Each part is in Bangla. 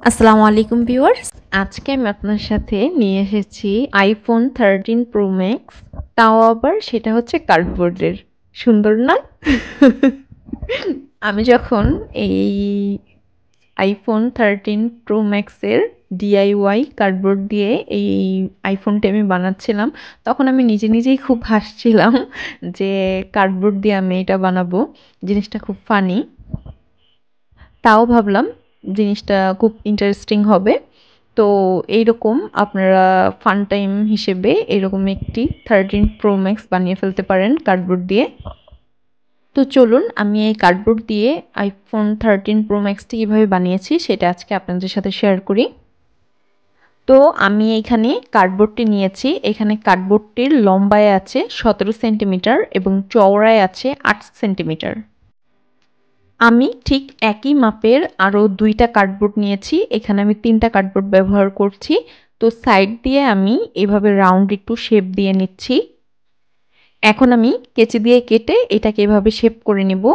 আসসালামু আলাইকুম ভিউয়ার্স। আজকে আমি আপনার সাথে নিয়ে এসেছি আইফোন 13 প্রো ম্যাক্স, তাও আবার সেটা হচ্ছে কার্ডবোর্ডের। সুন্দর না? আমি যখন এই আইফোন 13 প্রো ম্যাক্সের ডিআইওয়াই কার্ডবোর্ড দিয়ে এই আইফোনটা আমি বানাচ্ছিলাম, তখন আমি নিজে নিজেই খুব হাসছিলাম যে কার্ডবোর্ড দিয়ে আমি এটা বানাবো। জিনিসটা খুব ফানি। তাও ভাবলাম জিনিসটা খুব ইন্টারেস্টিং হবে। তো এইরকম আপনারা ফান টাইম হিসেবে এরকম একটি 13 প্রো ম্যাক্স বানিয়ে ফেলতে পারেন কার্ডবোর্ড দিয়ে। তো চলুন আমি এই কার্ডবোর্ড দিয়ে আইফোন 13 প্রো ম্যাক্সটি কীভাবে বানিয়েছি সেটা আজকে আপনাদের সাথে শেয়ার করি। তো আমি এইখানে কার্ডবোর্ডটি নিয়েছি। এখানে কার্ডবোর্ডটির লম্বায় আছে 17 সেন্টিমিটার এবং চওড়ায় আছে 8 সেন্টিমিটার। আমি ঠিক একই মাপের আরও 2টা কার্ডবোর্ড নিয়েছি। এখানে আমি 3টা কার্ডবোর্ড ব্যবহার করছি। তো সাইড দিয়ে আমি এভাবে রাউন্ড একটু শেপ দিয়ে নিচ্ছি। এখন আমি কেচি দিয়ে কেটে এটাকে এভাবে শেপ করে নেব।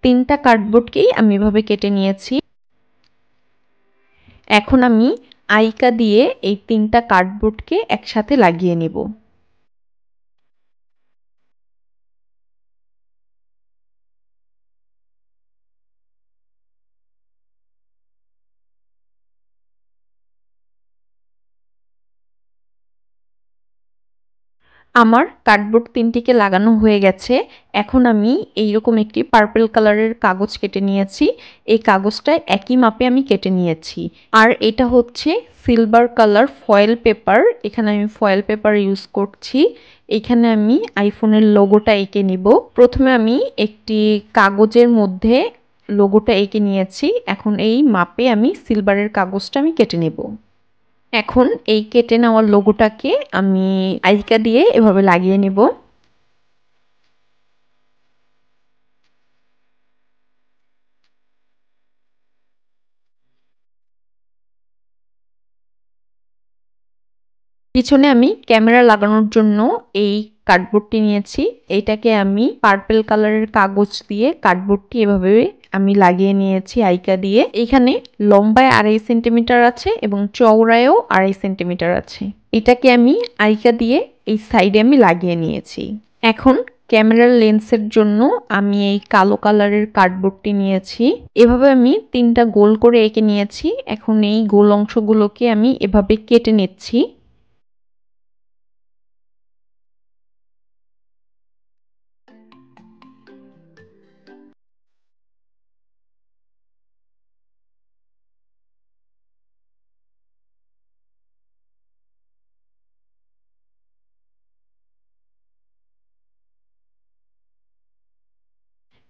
3টা কার্ডবোর্ডকেই আমি এভাবে কেটে নিয়েছি। এখন আমি আইকা দিয়ে এই 3টা কার্ডবোর্ডকে একসাথে লাগিয়ে নেব। আমার কার্ডবোর্ড 3টিকে লাগানো হয়ে গেছে। এখন আমি এইরকম একটি পার্পল কালারের কাগজ কেটে নিয়েছি। এই কাগজটা একই মাপে আমি কেটে নিয়েছি। আর এটা হচ্ছে সিলভার কালার ফয়েল পেপার। এখানে আমি ফয়েল পেপার ইউজ করছি। এখানে আমি আইফোনের লোগোটা এঁকে নিব। প্রথমে আমি একটি কাগজের মধ্যে লোগোটা এঁকে নিয়েছি। এখন এই মাপে আমি সিলভারের কাগজটা আমি কেটে নেব। এখন এই কেটে নেওয়া লোগোটাকে আমি আইকা দিয়ে এভাবে লাগিয়ে নেব। পিছনে আমি ক্যামেরা লাগানোর জন্য এই কার্ডবোর্ডটি নিয়েছি। এইটাকে আমি পার্পল কালারের কাগজ দিয়ে কার্ডবোর্ডটি এভাবে আমি লাগিয়ে নিয়েছি আইকা দিয়ে। এখানে লম্বায় 2.5 সেন্টিমিটার আছে এবং চওড়ায়ও 2.5 সেন্টিমিটার আছে। এটাকে আমি আইকা দিয়ে এই সাইডে আমি লাগিয়ে নিয়েছি। এখন ক্যামেরার লেন্সের জন্য আমি এই কালো কালারের কার্ডবোর্ডটি নিয়েছি। এভাবে আমি 3টা গোল করে এঁকে নিয়েছি। এখন এই গোল অংশগুলোকে আমি এভাবে কেটে নিচ্ছি।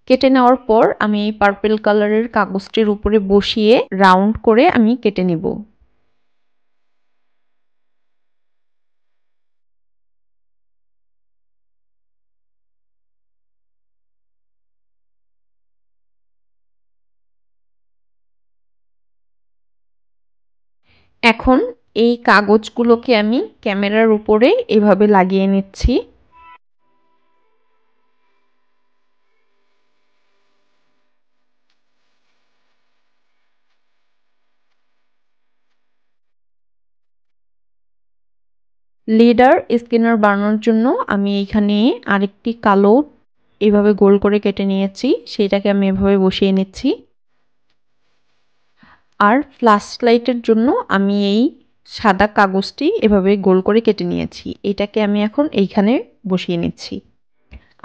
কেটে নেওয়ার পর আমি এই পার্পল কালারের কাগজটির উপরে বসিয়ে রাউন্ড করে আমি কেটে নিব। এখন এই কাগজগুলোকে আমি ক্যামেরার উপরে এভাবে লাগিয়ে নিচ্ছি। লিডার স্ক্যানার বানানোর জন্য আমি এইখানে আরেকটি কালো এভাবে গোল করে কেটে নিয়েছি। সেটাকে আমি এভাবে বসিয়ে নিচ্ছি। আর ফ্ল্যাশ লাইটের জন্য আমি এই সাদা কাগজটি এভাবে গোল করে কেটে নিয়েছি। এটাকে আমি এখন এইখানে বসিয়ে নিচ্ছি।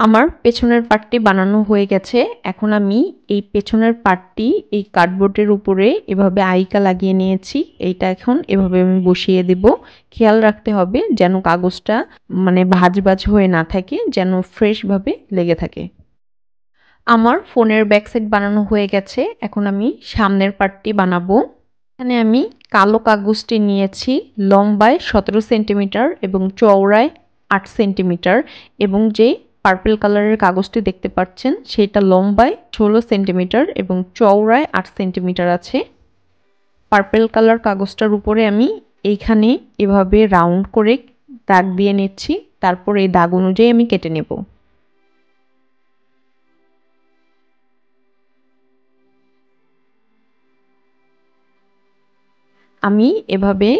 আমার পেছনের পার্টটি বানানো হয়ে গেছে। এখন আমি এই পেছনের পার্টটি এই কার্ডবোর্ডের উপরে এভাবে আইকা লাগিয়ে নিয়েছি। এইটা এখন এভাবে আমি বসিয়ে দেব। খেয়াল রাখতে হবে যেন কাগজটা ভাঁজ ভাঁজ হয়ে না থাকে, যেন ফ্রেশভাবে লেগে থাকে। আমার ফোনের ব্যাক সাইড বানানো হয়ে গেছে। এখন আমি সামনের পার্টটি বানাবো। এখানে আমি কালো কাগজটি নিয়েছি। লম্বায় 17 সেন্টিমিটার এবং চওড়ায় 8 সেন্টিমিটার এবং যে পার্পল কালারের কাগজটি দেখতে পাচ্ছেন সেটা লম্বায় 16 সেন্টিমিটার এবং চওড়ায় 8 সেন্টিমিটার আছে। পার্পল কালার কাগজটার উপরে আমি এইখানে এভাবে রাউন্ড করে দাগ দিয়ে নিচ্ছি। তারপর এই দাগ অনুযায়ী আমি কেটে নেব। আমি এভাবে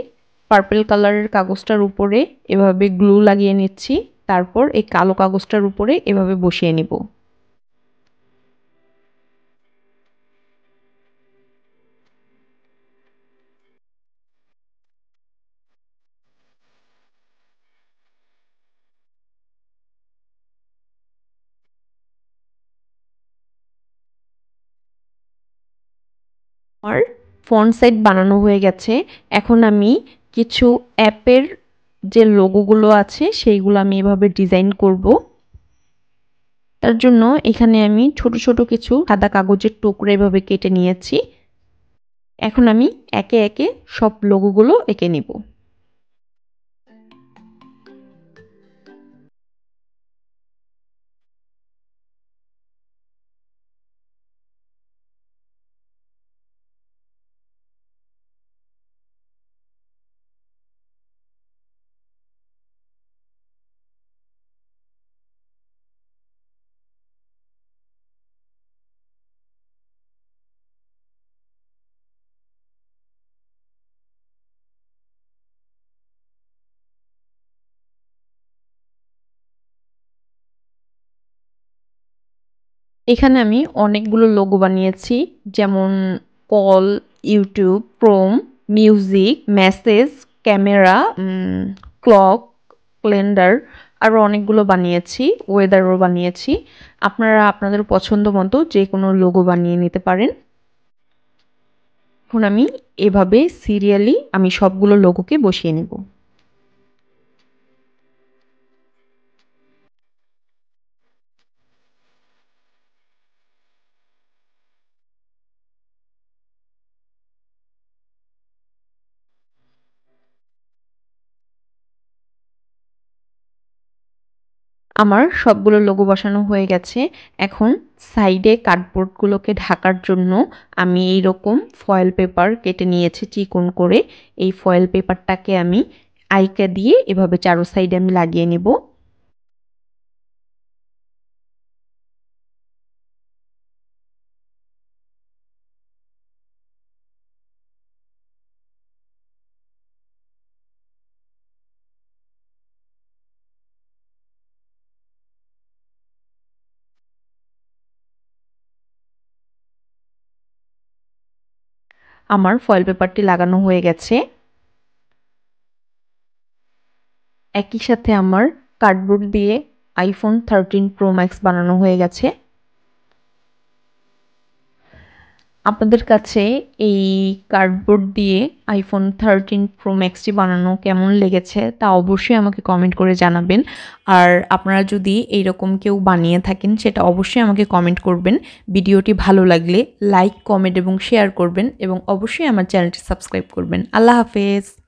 পার্পল কালারের কাগজটার উপরে এভাবে গ্লু লাগিয়ে নিচ্ছি, তারপর এই কালো কাগজটার উপরে এভাবে বসিয়ে নিব। আমার ফন্ট সাইজ বানানো হয়ে গেছে। এখন আমি কিছু অ্যাপের যে লোগোগুলো আছে সেইগুলো আমি এভাবে ডিজাইন করব। তার জন্য এখানে আমি ছোট ছোট কিছু সাদা কাগজের টুকরো এভাবে কেটে নিয়েছি। এখন আমি একে একে সব লোগোগুলো এঁকে নিব। এখানে আমি অনেকগুলো লোগো বানিয়েছি, যেমন call, YouTube, Chrome, music, message, camera, clock, calendar, আরও অনেকগুলো বানিয়েছি, ওয়েদারও বানিয়েছি। আপনারা আপনাদের পছন্দ মতো যে কোনো লোগো বানিয়ে নিতে পারেন। এখন আমি এভাবে সিরিয়ালি আমি সবগুলো লোগোকে বসিয়ে নেব। আমার সবগুলো লোগো বসানো হয়ে গেছে। এখন সাইডে কার্ডবোর্ডগুলোকে ঢাকার জন্য আমি এইরকম ফয়েল পেপার কেটে নিয়েছি চিকন করে। এই ফয়েল পেপারটাকে আমি আইকা দিয়ে এভাবে চারো সাইডে আমি লাগিয়ে নেব। আমার ফয়েল পেপারটি লাগানো হয়ে গেছে। একই সাথে আমার কার্ডবোর্ড দিয়ে iPhone 13 Pro Max বানানো হয়ে গেছে। আপনাদের কাছে এই কার্ডবোর্ড দিয়ে iPhone 13 Pro Max টি বানানো কেমন লেগেছে তা অবশ্যই আমাকে কমেন্ট করে জানাবেন। আর আপনারা যদি এইরকম কেউ বানিয়ে থাকেন সেটা অবশ্যই আমাকে কমেন্ট করবেন। ভিডিওটি ভালো লাগলে লাইক, কমেন্ট এবং শেয়ার করবেন এবং অবশ্যই আমার চ্যানেলটি সাবস্ক্রাইব করবেন। আল্লাহ হাফেজ।